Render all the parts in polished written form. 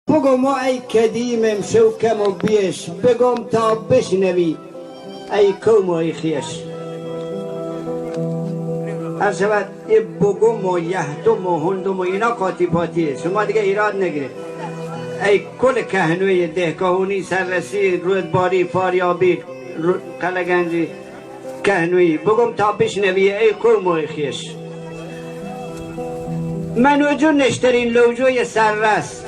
بگم ای کدیمم شوکم و بیش، بگم تا بشنوی ای کوم و ای خیش. هر شود یه بگم و یهدم و هندم و اینا قاطی پاتیه، شما دیگه ایراد نگیرید. ای کل کهنوی دهکهونی سررسی رودباری فاریابی قلگنجی کهنوی، بگم تا بشنوی ای کوم و ای خیش. منو جو نشترین لوجوی سررس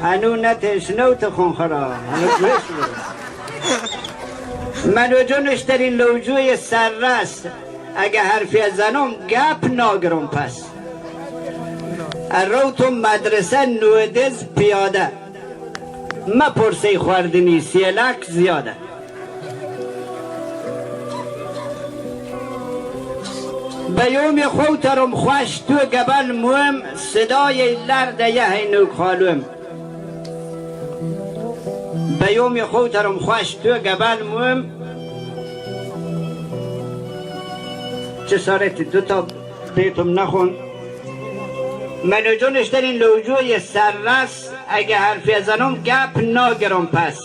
هنو نتشنو تخون خرا منو جو نشترین لوجوی سررس، اگه حرفی زنم گپ ناگرم پس. رو تو مدرسه نودز پیاده، ما پرسی خوردنی سیلک زیاده. به یوم خوترم خوش تو گبل موم، صدای لرده یه هینو خالوم. به یوم خوترم خوش تو گبل موم. چه سارتی دو تا بیتم نخون. منو جو نشترین لوجوی سررس، اگه حرفی زنم گپ ناگرم پس.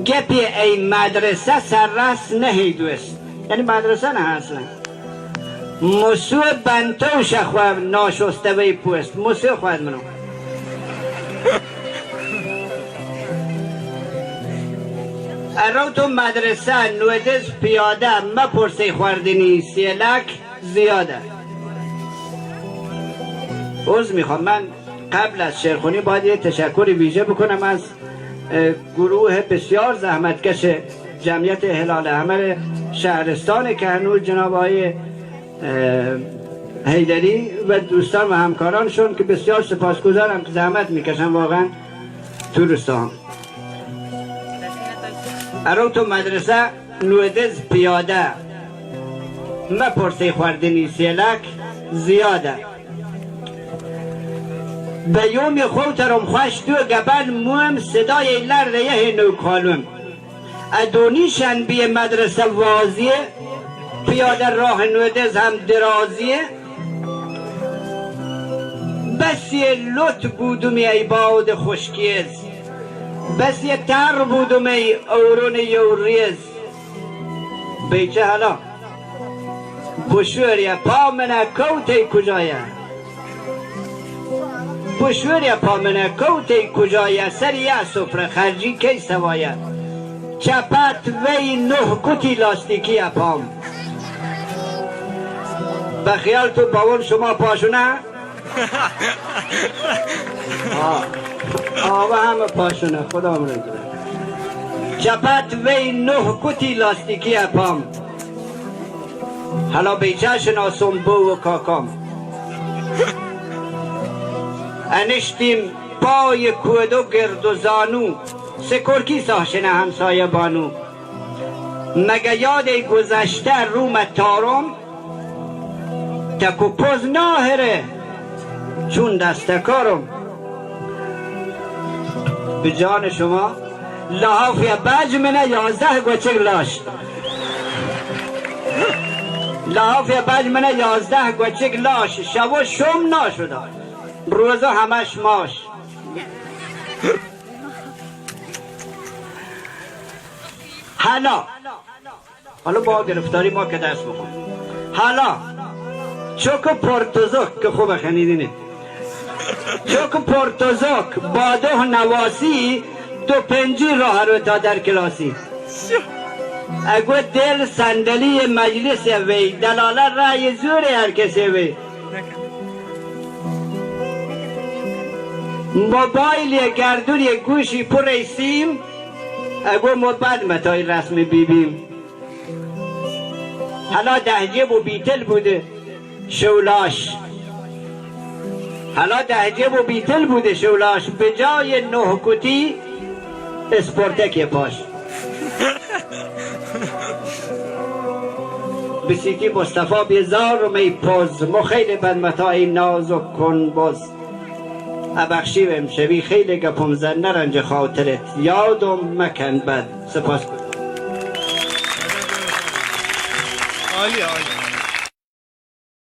گپی ای مدرسه سررس نهیدوست، یعنی مدرسه نه اصلا. موسو بنتو شخواه ناشسته وی پوست، موسو خواهد منو. ارو تو مدرسه نودز پیاده، ما پرسی خوردنی سیلک زیاده. عوض میخوام، من قبل از شعرخوانی باید یه تشکر ویژه بکنم از گروه بسیار زحمتکش جمعیت هلال احمر شهرستان کهنور، جناب آقای حیدری و دوستان و همکارانشون که بسیار سپاسگزارم که زحمت میکشن واقعا تو روستاهم. ارو تو مدرسه نودز پیاده، ما پرسی خوردنی سیلک زیاده. به یوم خوترم خوش تو گبل موم، صدای لرده یه نو کالوم. ادونی شنبی مدرسه وازیه، پیاده راه نودز هم درازیه. بسی لط بودم ای باد خشکیز، بسی تر بودم ای اورون یوریز. بیچه حالا بشوریه پا منه کوتی کجایه، بشوریه پا منه کوتی کجایه. سریع سفره خرجی کی سوایه، چپت وی نه کتی لاستیکی اپام. بخیال تو باون شما پاشونه آوه همه پاشونه خدا من داره. چپت وی نه کتی لاستیکی اپام. حالا بیچه شناسم بو و کاکام. انشتیم پای کودو گرد و زانو، سکرکی ساشنه همسایه بانو. مگه یاد گذشته روم تارم، تکو پوز ناهره چون دستکارم. به جان شما لحافی بج منه 11 گوچک لاش، لحافی بج منه 11 گوچک لاش. شبو شم ناشده روزا همش ماش. حالا با گرفتاری ما که دست بخون. حالا چوک پرتوزک که خوب خنیدینه، چوک پرتوزک باده نواسی، دو پنجی راه رو تا در کلاسی. اگو دل صندلی مجلس وی، دلاله رای زور هر کسی وی. موبایل گردون گوشی پر سیم، اگو مبد متای رسم بیبیم. حالا دهجه و بیتل بوده شولاش، حالا دهجه و بیتل بوده شولاش. به جای نه کتی اسپورتک پاش. بسیتی مصطفی بیزار و می پوز، مو خیلی بدمتای ناز و کن باز. ابخشی و امشبی خیلی گپم زن، نرنج خاطرت یادم مکن بد. سپاس. عالی عالی.